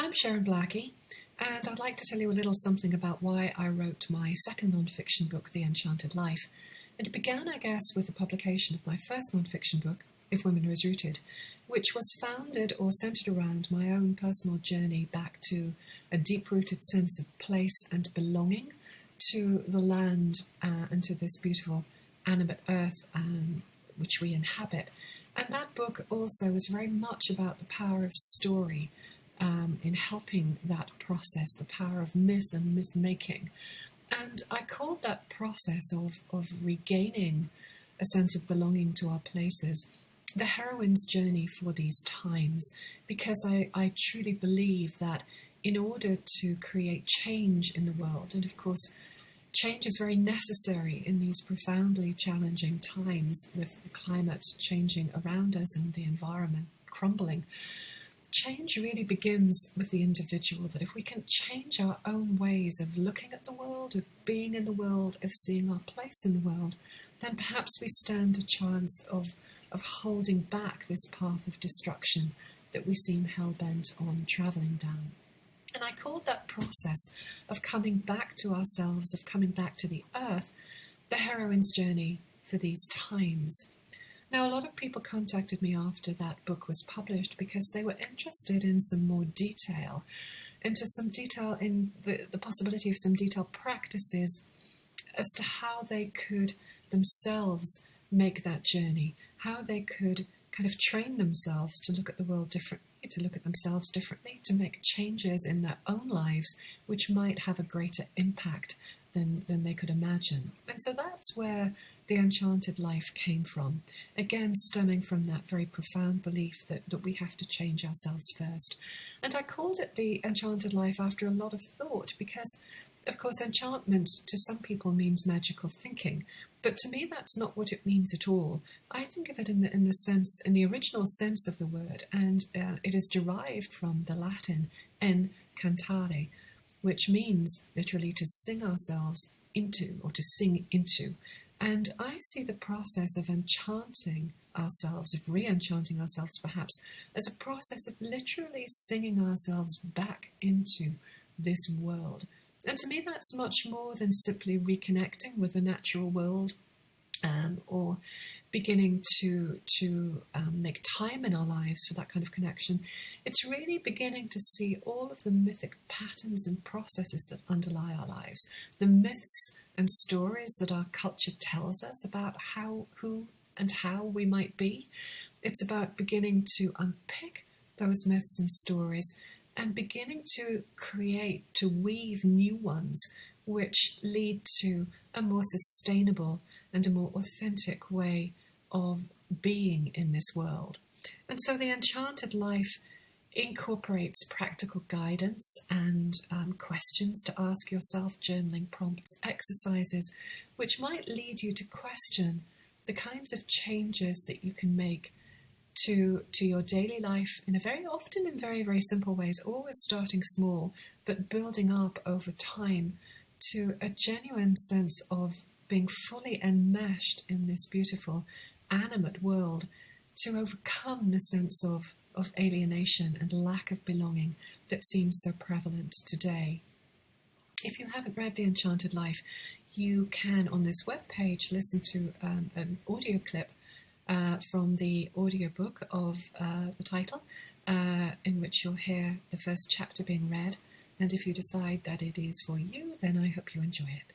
I'm Sharon Blackie, and I'd like to tell you a little something about why I wrote my second nonfiction book, The Enchanted Life. And it began, I guess, with the publication of my first nonfiction book, If Women Was Rooted, which was founded or centred around my own personal journey back to a deep-rooted sense of place and belonging to the land and to this beautiful animate earth which we inhabit. And that book also is very much about the power of story in helping that process, the power of myth and myth-making. And I called that process of regaining a sense of belonging to our places the heroine's journey for these times, because I truly believe that in order to create change in the world, and of course change is very necessary in these profoundly challenging times with the climate changing around us and the environment crumbling, change really begins with the individual. That if we can change our own ways of looking at the world, of being in the world, of seeing our place in the world, then perhaps we stand a chance of holding back this path of destruction that we seem hell-bent on travelling down. And I called that process of coming back to ourselves, of coming back to the earth, the heroine's journey for these times. Now, a lot of people contacted me after that book was published because they were interested in some more detail, into some detail in the possibility of some detailed practices as to how they could themselves make that journey, how they could kind of train themselves to look at the world differently, to look at themselves differently, to make changes in their own lives which might have a greater impact than they could imagine. And so that's where the Enchanted Life came from, again stemming from that very profound belief that we have to change ourselves first. And I called it the Enchanted Life after a lot of thought because, of course, enchantment to some people means magical thinking, but to me that's not what it means at all. I think of it in the original sense of the word, and it is derived from the Latin encantare, which means literally to sing ourselves into, or to sing into. And I see the process of enchanting ourselves, of re-enchanting ourselves perhaps, as a process of literally singing ourselves back into this world. And to me that's much more than simply reconnecting with the natural world or beginning to make time in our lives for that kind of connection. It's really beginning to see all of the mythic patterns and processes that underlie our lives, the myths and stories that our culture tells us about who and how we might be. It's about beginning to unpick those myths and stories and beginning to create, to weave new ones which lead to a more sustainable and a more authentic way of being in this world. And so the Enchanted Life incorporates practical guidance and questions to ask yourself, journaling prompts, exercises, which might lead you to question the kinds of changes that you can make to your daily life in very, very simple ways, always starting small, but building up over time to a genuine sense of being fully enmeshed in this beautiful animate world, to overcome the sense of alienation and lack of belonging that seems so prevalent today. If you haven't read The Enchanted Life, you can, on this webpage, listen to an audio clip from the audiobook of the title, in which you'll hear the first chapter being read. And if you decide that it is for you, then I hope you enjoy it.